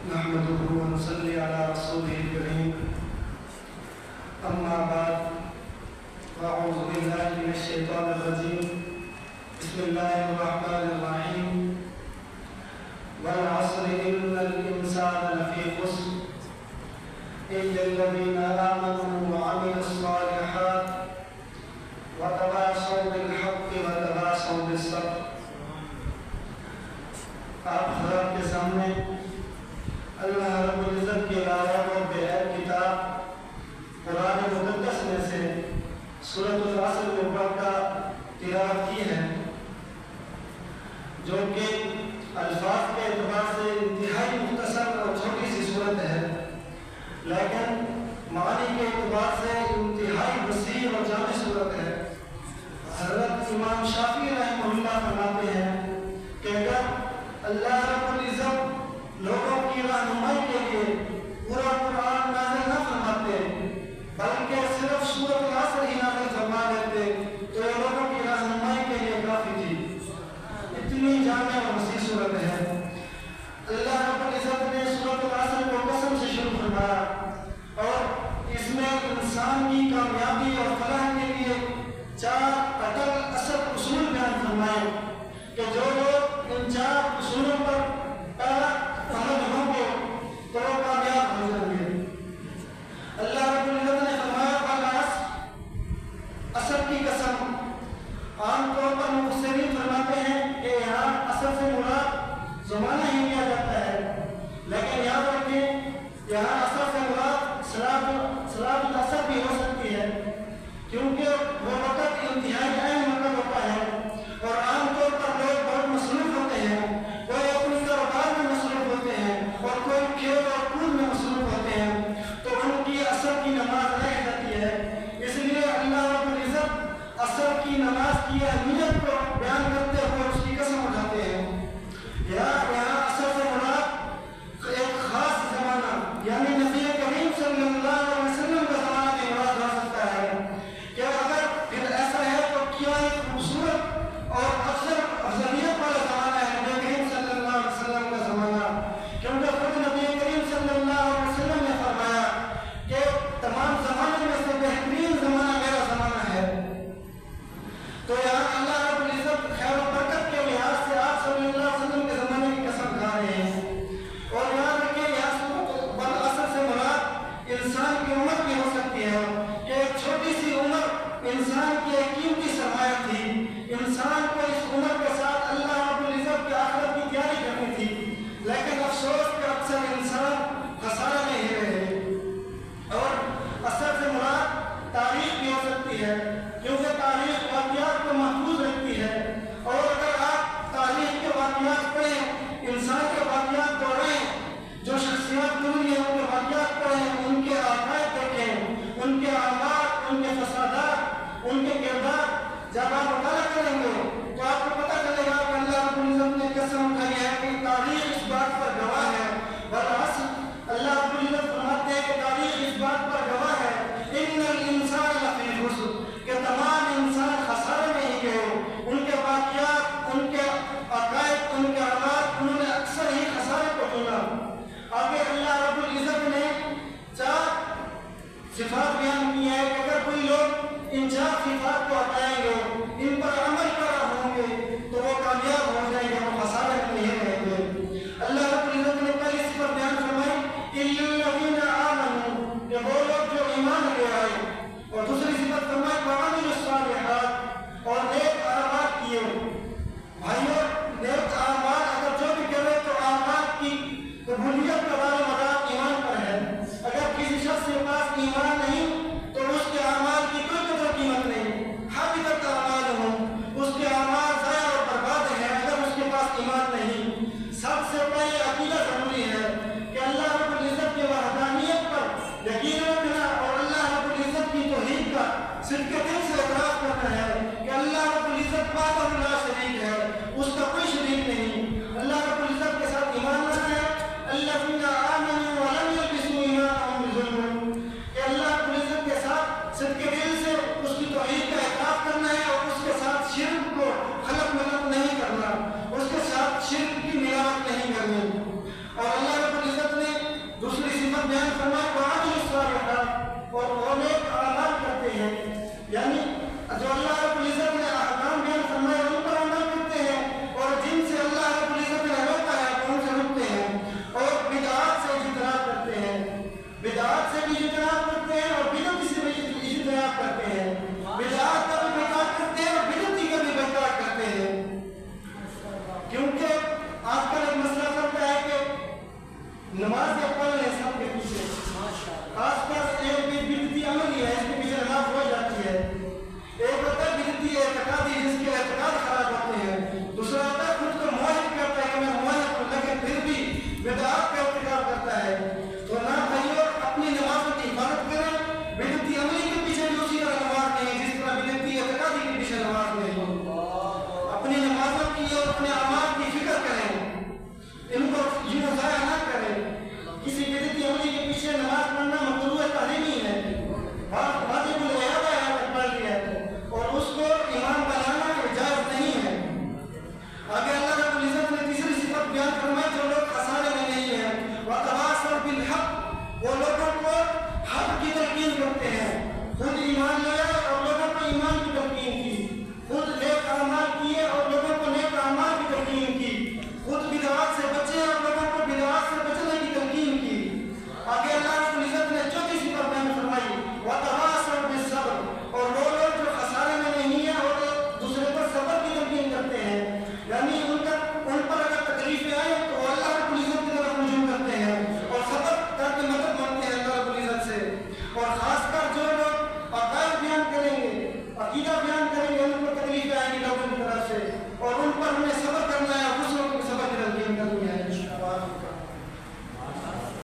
نحمده ونصلي على رسوله الكريم أما بعد فأعوذ بالله من الشيطان الرجيم بسم الله الرحمن الرحيم والعصر إن الإنسان لفي خسر إلا الذين آمنوا وعملوا الصالحات وتواصوا بالحق وتواصوا بالصبر. آپ حضرات کے سامنے اللہ رب العزت کی آیات اور بے کتاب قرآن مقدس میں سے سورۃ العصر مبارکہ تلاوت کی ہے، جو کہ الفاظ کے اعتبار سے انتہائی مختصر اور چھوٹی سی صورت ہے، لیکن معنی کے اعتبار سے انتہائی وسیع اور جامع صورت ہے. حضرت امام شافعی رحمہ اللہ فرماتے ہیں کہ اگر اللہ رب العزت لوگوں کی رہنمائی کے لیے پورا قرآن نازل نہ فرماتے بلکہ صرف سورۃ العصر ہی نازل فرما دیتے تو یہ لوگوں کی رہنمائی کے لیے کافی تھی. اتنی جامع اور وسیع صورت ہے. اللہ رب العزت نے سورۃ العصر کو قسم سے شروع فرمایا اور اس میں انسان کی کامیابی اور فلاح کے لیے 4 اٹل اصل اصول بیان فرمائے.